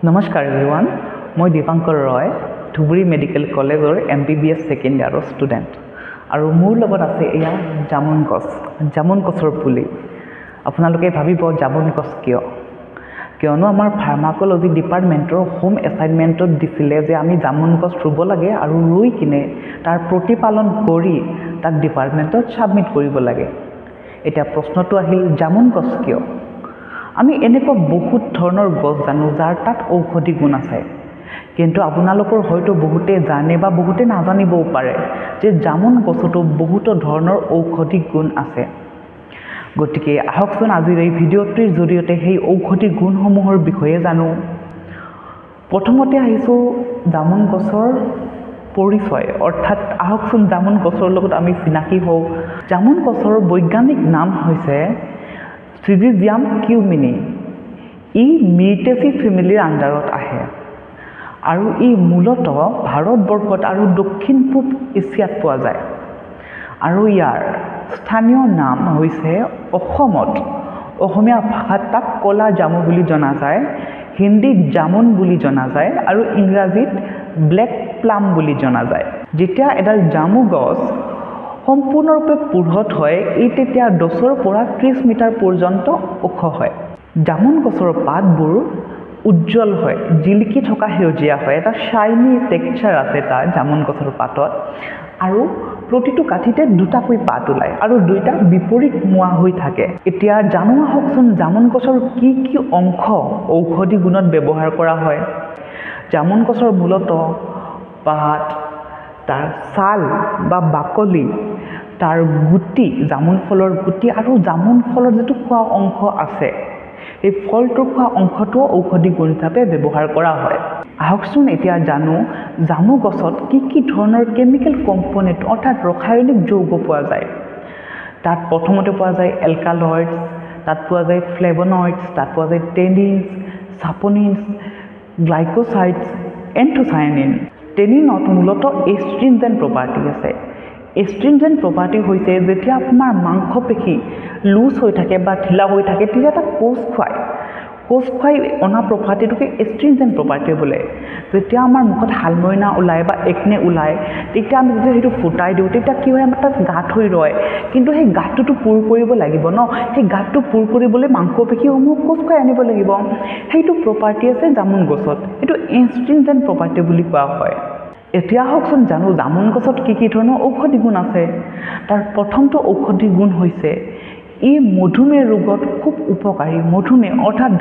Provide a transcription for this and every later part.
নমস্কাৰ এভৰিৱান মই দীপাংকৰ ৰয় ধুবুৰী মেডিকেল কলেজৰ MBBS সেকেন্ড ইয়াৰৰ ষ্টুডেণ্ট আৰু মোৰ লগত আছে এয়া জামুন গছৰ পুলি আপোনালোকে ভাবিব জামুন গছ কিয়নো আমাৰ ফাৰ্মাকোলজি ডিপাৰ্টমেণ্টৰ হোম এছাইনমেণ্টত দিছিলে যে আমি জামুন গছ ৰুব লাগে আৰু ৰুই কিনে তাৰ প্ৰতিপালন কৰি তাক ডিপাৰ্টমেণ্টত সাবমিট কৰিব লাগে এটা প্ৰশ্নটো আহিল জামুন গছ কিয় আমি এনেকুৱা বহুত ধৰণৰ গছ জানো যাৰ তাত ঔষধি গুণ আছে কিন্তু আপোনালোকৰ হয়তো বহুতে জানে বা বহুতে নাজানিবও পাৰে যে জামুন গছতো বহুত ধৰণৰ ঔষধি গুণ আছে গতিকে আহকচোন আজিৰ এই ভিডিঅ'টিৰ জৰিয়তে সেই ঔষধি গুণসমূহৰ বিষয়ে জানো প্ৰথমতে আহিছো জামুন গছৰ পৰিচয় অৰ্থাৎ আহকচোন জামুন গছৰ লগত আমি চিনাকি হওঁ জামুন গছৰ বৈজ্ঞানিক নাম হৈছে Syzygium cumini ই মিৰ্টেসি ফেমিলিৰ আন্ডাৰত আহে আৰু ই মূলতঃ ভাৰতবৰ্ষত আৰু দক্ষিণ পূব এছিয়াত পোৱা যায় আৰু ইয়াৰ স্থানীয় নাম হৈছে অসমীয়া ভাষাত তাক কলা জামু বুলি জনা যায় হিন্দীত জামুন বুলি জনা যায় আৰু ইংৰাজীত ব্লেক প্লাম বুলি জনা যায় যেতিয়া এডাল জামু গছ সম্পূৰ্ণৰূপে পুৰঠ হয় এই তেতিয়া 10 পৰা 30 মিটাৰ পৰ্যন্ত ওখ হয় জামুন গছৰ পাতবোৰ উজ্জ্বল হয় জিলিকি থকা সেউজীয়া হয় এটা শাইনি টেক্সচাৰ আছে তাৰ জামুন গছৰ পাতত আৰু প্ৰতিটো কাঠিতে দুটাকৈ পাত ওলায় আৰু দুইটা বিপৰীত মুৱা হৈ থাকে এতিয়া জানো আহকচোন জামুন গছৰ কি অংশ ঔষধি গুণত ব্যৱহাৰ কৰা হয় জামুন গছৰ মূলতঃ পাত তাৰ ছাল বা বাকলি তাৰ গুটি জামুন ফলৰ গুটি আৰু জামুন ফলৰ যেটো খোৱা অংশ আছে এই ফলটোৰ খোৱা অংশটো ঔষধি গুণ হিচাপে ব্যৱহাৰ কৰা হয় আহকচোন এতিয়া জানো জামু গছত কি ধৰণৰ কেমিকেল কম্পোনেন্ট অৰ্থাৎ ৰাসায়নিক যৌগ পোৱা যায় তাত প্ৰথমতে পোৱা যায় এলকালয়েডছ তাত পোৱা যায় ফ্লেভোনয়েডছ তাত পোৱা যায় টেনিনছ সাপোনিনছ গ্লাইকোসাইডছ এন্থোসায়ানিন টেনিনত মূলতঃ এষ্ট্ৰিনজেন্ট প্ৰপাৰ্টি আছে এষ্ট্ৰিনজেন্ট প্ৰপাৰ্টি হৈছে যেতিয়া আপোনাৰ মাংসপেশী লুজ হৈ থাকে বা ঢিলা হৈ থাকে তেতিয়া তাক কোষ খুৱাই অনা প্ৰপাৰ্টিটোকে এষ্ট্ৰিনজেন্ট প্ৰপাৰ্টি বোলে যেতিয়া আমাৰ মুখত হালমইনা ওলায় বা একনে ওলায় তেতিয়া আমি যেতিয়া সেইটো ফুটাই দিওঁ তেতিয়া কি হয় আমাৰ তাত গাঁঠ হৈ ৰয় কিন্তু সেই গাঁঠটো পূৰ কৰিব লাগিব ন সেই গাঁঠটো পূৰ কৰিবলৈ মাংসপেশীসমূহ কোষ খুৱাই আনিব লাগিব সেইটো প্ৰপাৰ্টি আছে জামুন গছত এইটো এষ্ট্ৰিনজেন্ট প্ৰপাৰ্টি বুলি কোৱা হয় এতিয়া হকচোন জানো জামুন গছত কি ধৰণৰ ঔষধি গুণ আছে তাৰ প্ৰথমটো ঔষধি গুণ হৈছে ই মধুমেহ ৰোগত খুব উপকাৰী মধুমেহ অৰ্থাৎ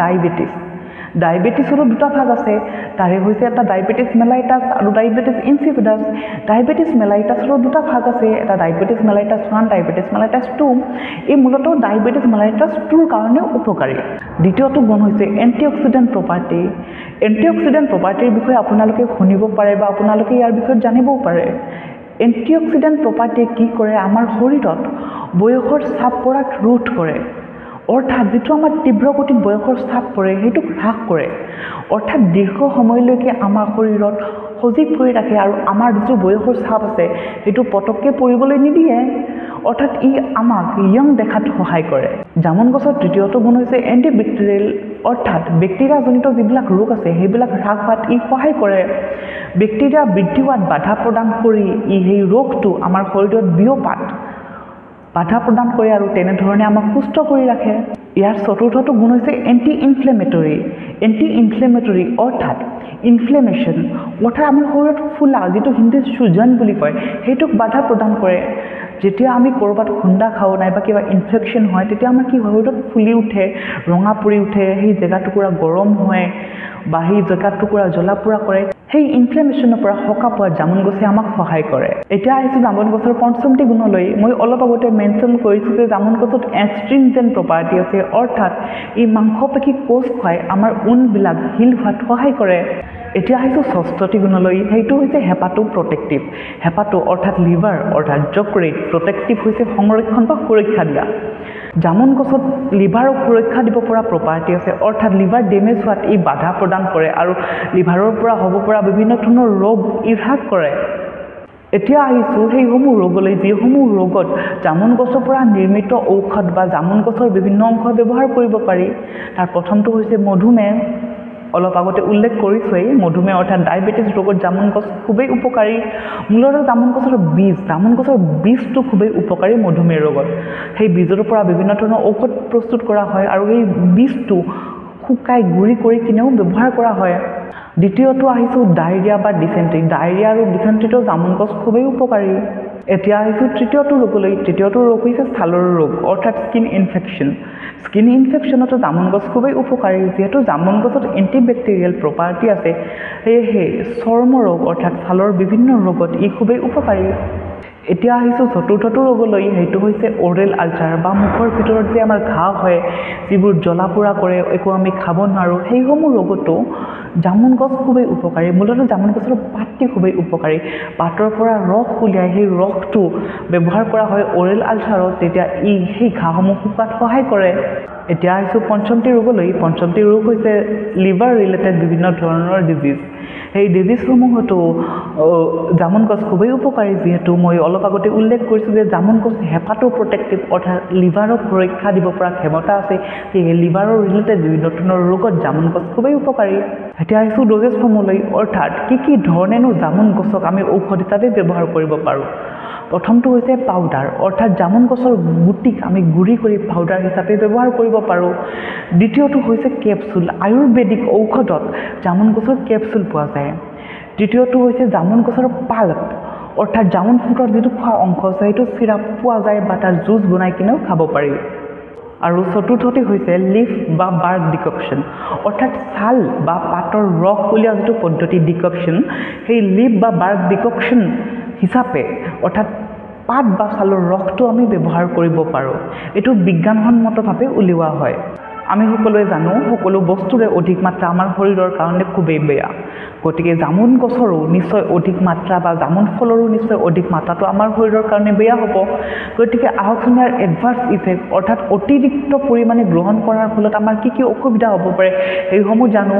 ডায়াবেটিছৰ দুটা ভাগ আছে তাৰে হৈছে এটা ডায়াবেটিছ মেলাইটাছ আৰু ডায়াবেটিছ ইনচিপিডাছ ডায়াবেটিছ মেলাইটাছৰ দুটা ভাগ আছে এটা ডায়াবেটিছ মেলাইটাছ 1 ডায়াবেটিছ মেলাইটাছ 2 এই মূলতঃ ডায়াবেটিছ মেলাইটাছ 2ৰ কাৰণে উপকাৰী দ্বিতীয়টো গুণ হৈছে এন্টিঅক্সিডেন্ট প্ৰপাৰ্টিৰ বিষয়ে আপোনালোকে শুনিব পাৰে বা আপোনালোকে ইয়াৰ বিষয়ে জানিবও পাৰে এন্টিঅক্সিডেন্ট প্ৰপাৰ্টিয়ে কি কৰে আমাৰ শৰীৰত বয়সৰ চাপ পৰাক ৰোধ কৰে অৰ্থাৎ যেটো আমাৰ তীব্ৰ গতিত বয়সৰ চাপ পৰে সেইটো হ্ৰাস কৰে অৰ্থাৎ দীৰ্ঘ সময়লৈকে আমাৰ শৰীৰত সজীৱ কৰি ৰাখে আৰু আমাৰ যেটো বয়সৰ চাপ আছে সেইটো পটককে পৰিবলৈ নিদিয়ে অৰ্থাৎ ই আমাক ইয়ং দেখাত সহায় কৰে জামুন গছৰ তৃতীয়টো গুণ হৈছে এন্টিবেক্টেৰিয়েল অৰ্থাৎ বেক্টেৰিয়া জনিত যিবিলাক ৰোগ আছে সেইবিলাক হ্ৰাস হোৱাত ই সহায় কৰে বেক্টেৰিয়া বৃদ্ধি হোৱাত বাধা প্ৰদান কৰি ই সেই ৰোগটো আমাৰ শৰীৰত বিয়পাত বাধা প্ৰদান কৰে আৰু তেনে ধৰণে আমাক সুস্থ কৰি ৰাখে ইয়াৰ চতুৰ্থটো গুণ হৈছে এন্টি ইনফ্লেমেটৰি অৰ্থাৎ ইনফ্লেমেশ্যন অৰ্থাৎ আমাৰ শৰীৰত ফুলা যেটো হিন্দীত সুজন বুলি কয় হেতুক বাধা প্ৰদান কৰে যেতিয়া আমি কৰবাত খুন্দা খাও নাই বা কিবা ইনফেকশন হয় তেতিয়া আমাৰ কি শৰীৰত ফুলি উঠে ৰঙা পৰি উঠে সেই জায়গাটুকুৰা গৰম হয় বা সেই জায়গাটুকুৰা জ্বলা পোৰা কৰে সেই ইনফ্লেমেশ্যনৰ পৰা হকা পোৱা জামুন গছে আমাক সহায় কৰে এতিয়া আহিছো জামুন গছৰ পঞ্চমটি গুণলৈ মই অলপ আগতে মেনশ্যন কৰিছো যে জামুন গছত এষ্ট্ৰিনজেন্ট প্ৰপাৰ্টি আছে অৰ্থাৎ ই মাংসপেশী কোষ খুৱাই আমাৰ উনবিলাক হিল হোৱাত সহায় কৰে এতিয়া আহিছো ষষ্ঠটি গুণলৈ সেইটো হৈছে হেপাটো প্ৰটেক্টিভ হেপাটো অৰ্থাৎ লিভাৰ অৰ্থাৎ যকৃত প্ৰটেক্টিভ হৈছে সংৰক্ষণ বা সুৰক্ষা দিয়া জামুন গছত লিভাৰক সুৰক্ষা দিব পৰা প্ৰপাৰ্টি আছে অৰ্থাৎ লিভাৰ ডেমেজ হোৱাত ই বাধা প্ৰদান কৰে আৰু লিভাৰৰ পৰা হ'ব পৰা বিভিন্ন ধৰণৰ ৰোগ ই হ্ৰাস কৰে এতিয়া আহিছো সেইসমূহ ৰোগলৈ যিসমূহ ৰোগত জামুন গছৰ পৰা নিৰ্মিত ঔষধ বা জামুন গছৰ বিভিন্ন অংশ ব্যৱহাৰ কৰিব পাৰি তাৰ প্ৰথমটো হৈছে মধুমেহ অলপ আগতে উল্লেখ কৰিছোৱেই মধুমেহ অৰ্থাৎ ডায়েবেটিছ ৰোগত জামুন গছ খুবেই উপকাৰী মূলতঃ জামুন গছৰ বীজটো খুবেই উপকাৰী মধুমেহ ৰোগত সেই বীজৰ পৰা বিভিন্ন ধৰণৰ ঔষধ প্ৰস্তুত কৰা হয় আৰু এই বীজটো শুকাই গুৰি কৰি কিনেও ব্যৱহাৰ কৰা হয় দ্বিতীয়টো আহিছো ডায়েৰিয়া বা ডিসেন্ট্ৰি ডায়েৰিয়া আৰু ডিসেন্ট্ৰিটো জামুন গছ খুবেই উপকাৰী এতিয়া আহিছো তৃতীয়টো ৰোগ হৈছে ছালৰ ৰোগ অৰ্থাৎ স্কিন ইনফেকশ্যনতো জামুন গছ খুবেই উপকাৰী যেহেতু জামুন গছত এন্টিবেক্টেৰিয়েল প্ৰপাৰ্টি আছে সেয়েহে চৰ্ম ৰোগ অৰ্থাৎ ছালৰ বিভিন্ন ৰোগত ই খুবেই উপকাৰী এতিয়া আহিছো চতুৰ্থটো ৰোগলৈ সেইটো হৈছে অৰেল আলচাৰ বা মুখৰ ভিতৰত যে আমাৰ ঘাঁ হয় যিবোৰ জ্বলা পোৰা কৰে একো আমি খাব নোৱাৰো সেইসমূহ ৰোগতো জামুন গছ খুবেই উপকাৰী মূলতঃ জামুন গছৰ পাতটি খুবেই উপকাৰী পাতৰ পৰা ৰস উলিয়াই সেই ৰসটো ব্যৱহাৰ কৰা হয় অৰেল আলচাৰত তেতিয়া ই সেই ঘাঁসমূহ শুকাত সহায় কৰে এতিয়া আহিছো পঞ্চমটি ৰোগ হৈছে লিভাৰ ৰিলেটেড বিভিন্ন ধৰণৰ ডিজিজ সেই ডিজিজসমূহতো জামুন গছ খুবেই উপকাৰী যেহেতু মই অলপ আগতে উল্লেখ কৰিছোঁ যে জামুন গছ হেপাটো প্ৰটেক্টিভ অৰ্থাৎ লিভাৰক সুৰক্ষা দিব পৰা ক্ষমতা আছে সেয়ে লিভাৰৰ ৰিলেটেড বিভিন্ন ধৰণৰ ৰোগত জামুন গছ খুবেই উপকাৰী এতিয়া আহিছোঁ ড'জেজ ফৰ্মলৈ অৰ্থাৎ কি ধৰণেনো জামুন গছক আমি ঔষধ হিচাপে ব্যৱহাৰ কৰিব পাৰোঁ প্ৰথমটো হৈছে পাউডাৰ অৰ্থাৎ জামুন গছৰ গুটিক আমি গুৰি কৰি পাউডাৰ হিচাপে ব্যৱহাৰ কৰিব পাৰোঁ দ্বিতীয়টো হৈছে কেপচুল আয়ুৰ্বেদিক ঔষধত জামুন গছৰ কেপচুল পোৱা যায় তৃতীয়টো হৈছে জামুন গছৰ পাল্প অৰ্থাৎ জামুন ফ্ৰুটৰ যিটো খোৱা অংশ আছে সেইটো চিৰাপ পোৱা যায় বা তাৰ জুচ বনাই কিনেও খাব পাৰি আৰু চতুৰ্থটি হৈছে লিফ বা বাৰ্ক ডিককশ্যন অৰ্থাৎ ছাল বা পাতৰ ৰস উলিওৱা যিটো পদ্ধতি ডিককশ্যন সেই লিফ বা বাৰ্ক ডিককশ্যন হিচাপে অৰ্থাৎ পাত বা ছালৰ ৰসটো আমি ব্যৱহাৰ কৰিব পাৰোঁ এইটো বিজ্ঞানসন্মতভাৱে উলিওৱা হয় আমি সকলোৱে জানো সকলো বস্তুৰে অধিক মাত্ৰা আমাৰ শৰীৰৰ কাৰণে খুবেই বেয়া গতিকে জামুন গছৰো নিশ্চয় অধিক মাত্ৰা বা জামুন ফলৰো নিশ্চয় অধিক মাত্ৰাটো আমাৰ শৰীৰৰ কাৰণে বেয়া হ'ব গতিকে আহকচোন ইয়াৰ এডভাৰ্ছ ইফেক্ট অৰ্থাৎ অতিৰিক্ত পৰিমাণে গ্ৰহণ কৰাৰ ফলত আমাৰ কি অসুবিধা হ'ব পাৰে সেইসমূহ জানো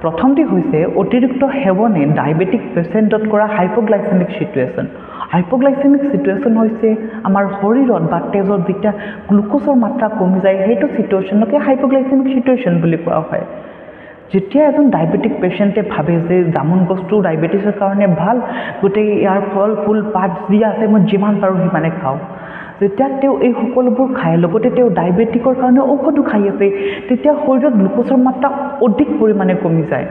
প্ৰথমটি হৈছে অতিৰিক্ত সেৱনে ডায়েবেটিক পেচেণ্টত কৰা হাইপোগ্লাইচেমিক চিটুৱেশ্যন হৈছে আমাৰ শৰীৰত বা তেজত যেতিয়া গ্লুক'জৰ মাত্ৰা কমি যায় সেইটো চিটুৱেশ্যনকে হাইপোগ্লাইচেমিক চিটুৱেশ্যন বুলি কোৱা হয় যেতিয়া এজন ডায়েবেটিক পেচেণ্টে ভাবে যে জামুন গছটো ডায়েবেটিছৰ কাৰণে ভাল গতিকে ইয়াৰ ফল ফুল পাত যি আছে মই যিমান পাৰোঁ সিমানে খাওঁ যেতিয়া তেওঁ এই সকলোবোৰ খায় লগতে তেওঁ ডায়েবেটিকৰ কাৰণে ঔষধো খাই আছে তেতিয়া শৰীৰত গ্লুক'জৰ মাত্ৰা অধিক পৰিমাণে কমি যায়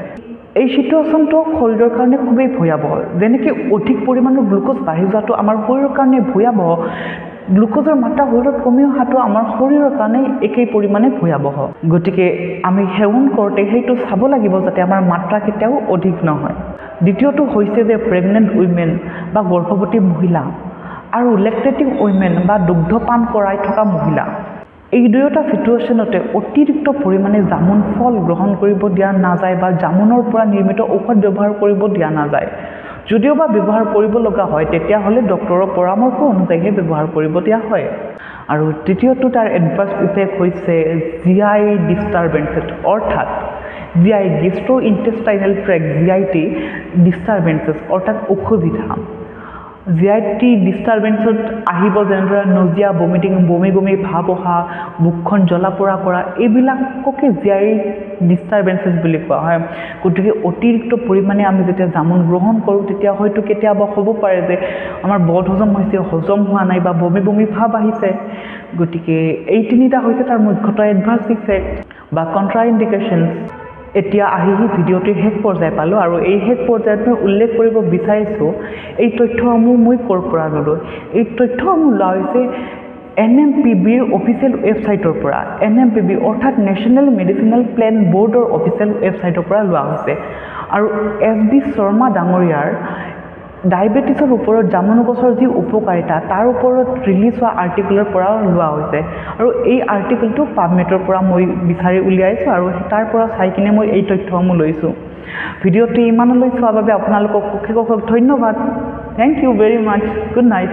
এই চিটুৱেশ্যনটো শৰীৰৰ কাৰণে খুবেই ভয়াৱহ যেনেকৈ অধিক পৰিমাণৰ গ্লুক'জ বাঢ়ি যোৱাটো আমাৰ শৰীৰৰ কাৰণে ভয়াৱহ গ্লুক'জৰ মাত্ৰা শৰীৰত কমি অহাটো আমাৰ শৰীৰৰ কাৰণে একেই পৰিমাণে ভয়াৱহ গতিকে আমি সেৱন কৰোঁতে সেইটো চাব লাগিব যাতে আমাৰ মাত্ৰা কেতিয়াও অধিক নহয় দ্বিতীয়টো হৈছে যে প্ৰেগনেণ্ট উইমেন বা গৰ্ভৱতী মহিলা আৰু লেক্টেটিং উইমেন বা দুগ্ধপান কৰাই থকা মহিলা এই দুয়োটা চিটুৱেশ্যনতে অতিৰিক্ত পৰিমাণে জামুন ফল গ্ৰহণ কৰিব দিয়া নাযায় বা জামুনৰ পৰা নিৰ্মিত ঔষধ ব্যৱহাৰ কৰিব দিয়া নাযায় যদিও বা ব্যৱহাৰ কৰিব লগা হয় তেতিয়াহ'লে ডক্টৰৰ পৰামৰ্শ অনুযায়ী ব্যৱহাৰ কৰিব দিয়া হয় আৰু তৃতীয়টো তাৰ এডভাৰ্ছ ইফেক্ট হৈছে জিআই ডিষ্টাৰবেঞ্চেছ অৰ্থাৎ জিআই গেষ্ট্ৰ'ইণ্টেষ্টাইনেল ট্ৰেক্ট জিআইটি ডিষ্টাৰবেঞ্চেছ অৰ্থাৎ অসুবিধা জিআইটি ডিষ্টাৰবেঞ্চত আহিব যেনেদৰে নজিয়া বমি ভাৱ অহা মুখখন জ্বলা পোৰা কৰা এইবিলাককে জিআই ডিষ্টাৰবেঞ্চেছ বুলি কোৱা হয় গতিকে অতিৰিক্ত পৰিমাণে আমি যেতিয়া জামুন গ্ৰহণ কৰোঁ তেতিয়া হয়তো কেতিয়াবা হ'ব পাৰে যে আমাৰ বদহজম হৈছে হজম হোৱা নাই বা বমি ভাৱ আহিছে গতিকে এই তিনিটা হৈছে তাৰ মুখ্যতঃ এডভাৰ্ছ ইফেক্ট বা কণ্ট্ৰা ইণ্ডিকেশ্যনছ এতিয়া আহি ভিডিঅ'টিৰ শেষ পৰ্যায় পালোঁ আৰু এই শেষ পৰ্যায়ত মই উল্লেখ কৰিব বিচাৰিছোঁ এই তথ্যসমূহ মই ক'ৰ পৰা ল'লোঁ এই তথ্যসমূহ লোৱা হৈছে NMPBৰ অফিচিয়েল ৱেবছাইটৰ পৰা NMPB অৰ্থাৎ নেশ্যনেল মেডিচিনেল প্লেন বৰ্ডৰ অফিচিয়েল ৱেবছাইটৰ পৰা লোৱা হৈছে আৰু SB শৰ্মা ডাঙৰীয়াৰ ডায়েবেটিছৰ ওপৰত জামুন গছৰ যি উপকাৰিতা তাৰ ওপৰত ৰিলিজ হোৱা আৰ্টিকলৰ পৰা লোৱা হৈছে আৰু এই আৰ্টিকলটো পাবমেটৰ পৰা মই বিচাৰি উলিয়াইছোঁ আৰু তাৰ পৰা চাই কিনে মই এই তথ্যসমূহ লৈছোঁ ভিডিঅ'টো ইমানলৈ চোৱাৰ বাবে আপোনালোকক অশেষ ধন্যবাদ thank you very much good night